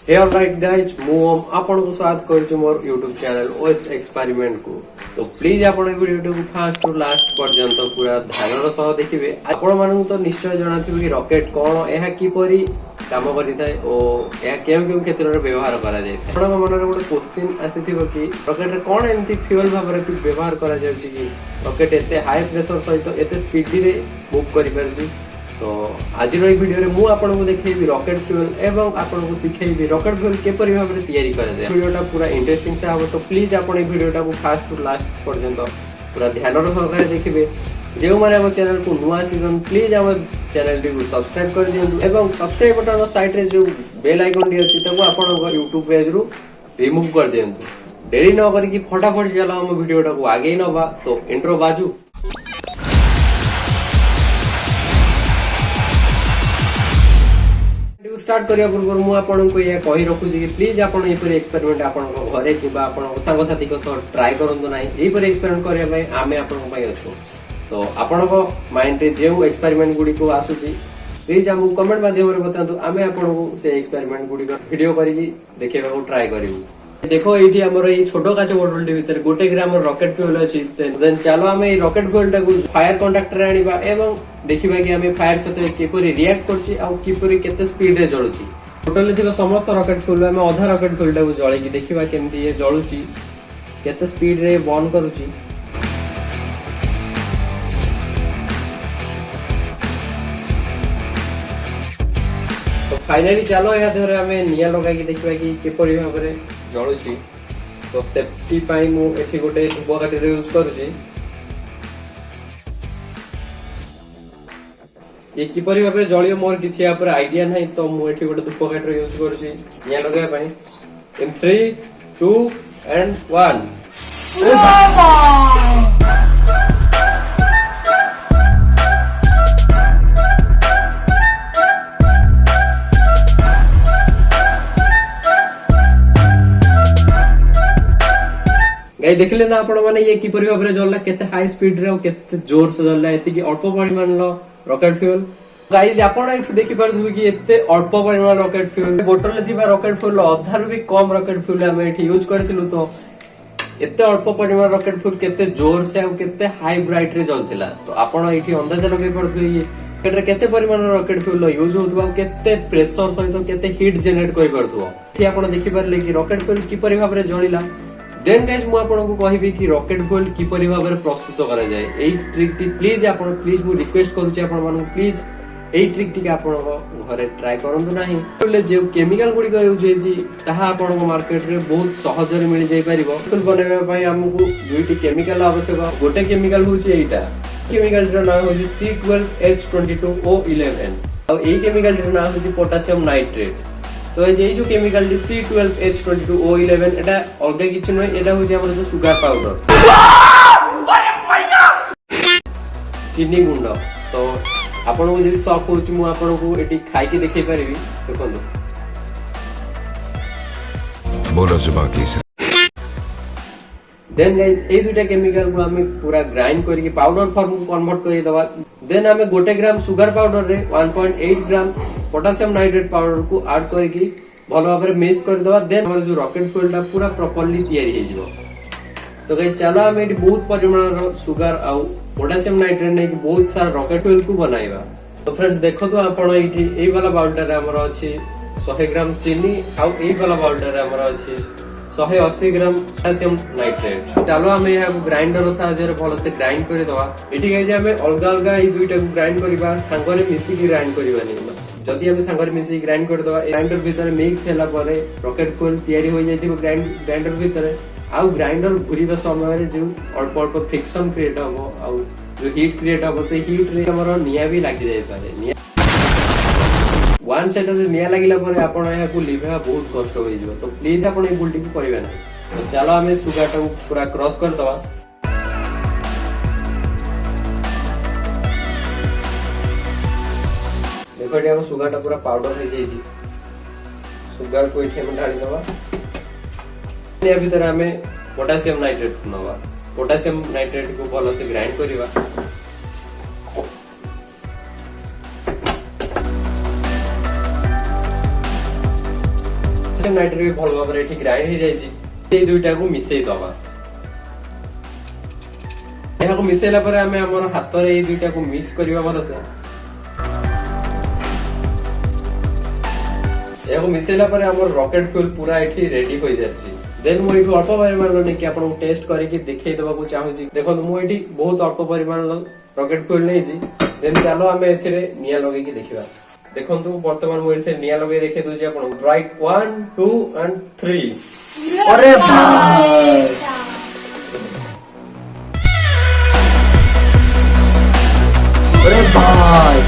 हे alright guys मु आपन को स्वागत करूछु मोर YouTube चैनल ओएस एक्सपेरिमेंट को। तो प्लीज आपन वीडियो को फास्ट टू लास्ट पर्यंत पूरा ध्यान सह देखिबे। आपण मानू तो निश्चय जणाथिबे कि रॉकेट कोन एहा किपरि काम करिथाय ओ एहा केउ क्षेत्र रे व्यवहार करा जाय थाय। आपण मन रे गोटे क्वेश्चन आसीथिबो कि रॉकेट रे कोन एम्ति फ्यूल भाबरे व्यवहार करा जाउछि कि रॉकेट एते हाई प्रेशर सहित एते स्पीड रे मूव करि परछि। तो आज वीडियो रे मु आपन को देखैबी रॉकेट फ्यूल एवं आपन को सिखैबी रॉकेट फ्यूल केपरि भाबरे तयारी करा जाय। वीडियोटा पूरा इंटरेस्टिंग से आबो तो प्लीज आपन ए वीडियोटा को फास्ट टू लास्ट पर्यंत पूरा ध्यान रो सहकारे देखिबे। जेउ माने हम चैनल को नुआ सीजन प्लीज हम चैनल टी को सब्सक्राइब कर दियंतु एवं सब्सक्राइब बटन साइड रे जो बेल आइकन टी अछि ताको आपन YouTube पेज रु रिमूव कर दियंतु। देरी न करी कि फटाफट चला हम वीडियोटा को आगे नबा। तो इंट्रो बाजू स्टार्ट करिया पूर्व मु आपन को ये कहि रखु कि प्लीज आपन ए पर एक्सपेरिमेंट आपन को घरे किबा आपन संग साथी को सह ट्राई करंतु नाही। ए पर एक्सपेरिमेंट करिया भाई आमे आपन को पई अछु। तो आपन को माइंड रे जेउ एक्सपेरिमेंट गुडी को आसुची प्लीज हमु कमेंट माध्यम रे बतांतु आमे आपन को से एक्सपेरिमेंट गुडी को वीडियो करी देखेबा को ट्राई करिवु। देखो एठी हमर ए छोटो काच बोतल टी भीतर 1 ग्राम रॉकेट फ्यूल अछि। देन चलो हमें ए रॉकेट फ्यूल टा को फायर कंडक्टर आनिबा एवं देखिबा कि हमें फायर सते केपरि रिएक्ट करछि आ केपरि केते स्पीड रे जळुछि। टोटल थिबा समस्त रॉकेट फ्यूल हमें आधा रॉकेट फ्यूल टा को जळै कि देखिबा केमति ये जळुछि केते स्पीड रे बर्न करूछि। तो फाइनली चलो या धरे हमें निया लगा कि देखिबा कि केपरि भाबरे जळुछि। तो सेफ्टी पाई मु एठी गोटे धूपकाठी रे यूज करूछि। ये किपरि भाबे जळियो मोर किछि या पर आईडिया नाही। तो मु एठी गोटे धूपकाठी रे यूज करूछि निया लगाय पाई। इन 3 2 एंड 1 देखिले ना आपण माने ये किपरि भाबरे जल्ला केते हाई स्पीड रे केते जोर से जल्ला एति कि अल्प परिमाण लो रॉकेट फ्यूल। गाइस आपण एठु देखि परथु कि एते अल्प परिमाण रॉकेट फ्यूल बोतल ले दिबा रॉकेट फ्यूल अधारु भी कम रॉकेट फ्यूल हम एठी यूज करथिलु। तो एते अल्प परिमाण रॉकेट फ्यूल केते जोर से आ केते हाई ब्राइट रे जलथिला। तो आपण एठी अंदाज लगे परथु ये केते केते परिमाण रॉकेट फ्यूल यूज होतबा केते प्रेशर सहित केते हीट जनरेट करि परथु। एठी आपण देखि परले कि रॉकेट फ्यूल किपरि भाबरे जळिला। देन गाइस मु आपन को कहबी कि रॉकेट फ्यूल किपरि भाबरे प्रस्तुत करा जाय। एई ट्रिक टी प्लीज आपन प्लीज मु रिक्वेस्ट करूची आपन मानु प्लीज एई ट्रिक टी आपन घरे ट्राई करंतु नाही। बोले जे केमिकल गुडी को यूज हेजी ताहा आपन को मार्केट रे बहुत सहज रे मिल जाय परिबो। फ्यूल बनेबा पई हमकु दुईटी केमिकल आवश्यक। गोटे केमिकल होची एटा केमिकल रो नाम होची C12H22O11 और एई केमिकल रो नाम होची पोटेशियम नाइट्रेट। तो ये जो केमिकल C12H22O11 एटा अलग किछ नै एटा होची हमर जो सुगर पाउडर चीनी गुंड। तो आपन को जे शॉक होची मु आपन को एटी खाइ के देखै परिबी। देखंतु बोलो से बाकी से। देन गाइस ए दुटा केमिकल को हमें पूरा ग्राइंड करके पाउडर फॉर्म को कन्वर्ट कर देबा। देन हमें 1 ग्राम सुगर पाउडर रे 1.8 ग्राम पोटेशियम नाइट्रेट पाउडर को ऐड करके भलो भाबरे मिक्स कर देबा। देन हमर जो रॉकेट फ्यूल ता पूरा प्रॉपर्ली तयारी हे जिवो। तो गाइस चलो हम एटी बहुत परिमाण रो सुगर आ पोटेशियम नाइट्रेट नै कि बहुत सारा रॉकेट फ्यूल को बनाइबा। तो फ्रेंड्स देखो तो आपण एटी ए वाला बाउल रे हमर अछि 100 ग्राम चीनी आ ए वाला बाउल रे हमर अछि 180 ग्राम पोटेशियम नाइट्रेट। चलो हमें यहाँ ग्राइंडर साहाय्य भल से ग्राइंड कर दवा। एठी गाइस हमें अलग अलग ए दुईटा को ग्राइंड करबा सांगरे मिसी की ग्राइंड करबानी। जदी हमें सांगरे मिसी ग्राइंड कर दवा ग्राइंडर भीतर मिक्स हैला परे रॉकेट फ्यूल तयारी हो जायतिबो ग्राइंडर भीतर। आ ग्राइंडर घुरीबा समय रे जो अल्प अल्प फ्रिक्शन क्रिएट हो आ जो हीट क्रिएट हो से हीट रे हमर निया भी लागी जाय पारे। वन साइड रे निया लागिला परे आपण एहा को लिभा बहुत कष्ट होई जिवो। तो प्लीज आपण ए बुल्टी को करबे ना। तो चलो हमें सुगर टा पूरा क्रॉस कर दवा। देखो एटा सुगर टा पूरा पाउडर हो जाई छी। सुगर को एठी हम ढाली दवा। या भीतर हमें पोटेशियम नाइट्रेट नवा। पोटेशियम नाइट्रेट को भलो से ग्राइंड करिवा। नाइट्रेट भी भल भाव में ग्राइंड हो जाए दुईटा को मिसई दबा यहाँ मिसेला पर आम हाथ में दुईटा को मिक्स करवा भलसे यहाँ मिसेला पर आम रॉकेट फ्यूल पूरा ये रेडी हो जाए देन मुझे अल्प परिमाण नहीं आपको टेस्ट करके देखई देवा चाहूँगी देखो मुझे बहुत अल्प परिमाण रॉकेट फ्यूल नहीं देन चलो आम निया लगे देखा देखो बर्तमान मुझे निया लगे देखे दूसरी आपको राइट 1 2 and 3 अरे भाई अरे भाई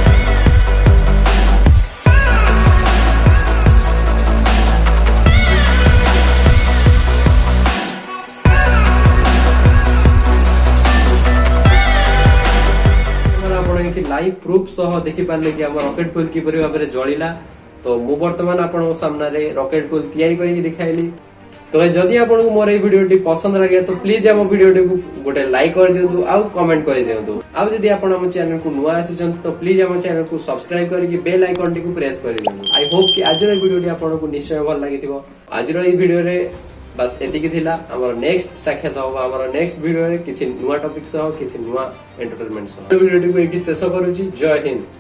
लाइव प्रूफ सह देखि पारले कि हम रॉकेट फ्यूल किपरि भाव में जळिला तो मु वर्तमान आपन सामने रॉकेट फ्यूल तैयारी करके दिखाइली तो जदि आपको मोर ये वीडियो पसंद लगे तो प्लीज आम वीडियो को गोटे लाइक कर दिंतु आउ कमेंट कर दिंतु आउ जदि आप आम चैनल को नुआ आसी तो प्लीज आम चैनल को सब्सक्राइब करके बेल आइकन टी को प्रेस कर दिंतु आई होप कि आज वीडियो आपको निश्चय भल लगी आज वीडियो रे बस एतिकी थिला हमर नेक्स्ट साक्षात होबा हमर नेक्स्ट वीडियो रे किछि नुवा टॉपिक सह किछि नुवा एंटरटेनमेंट सह वीडियो को एटी शेष करूची जय हिंद।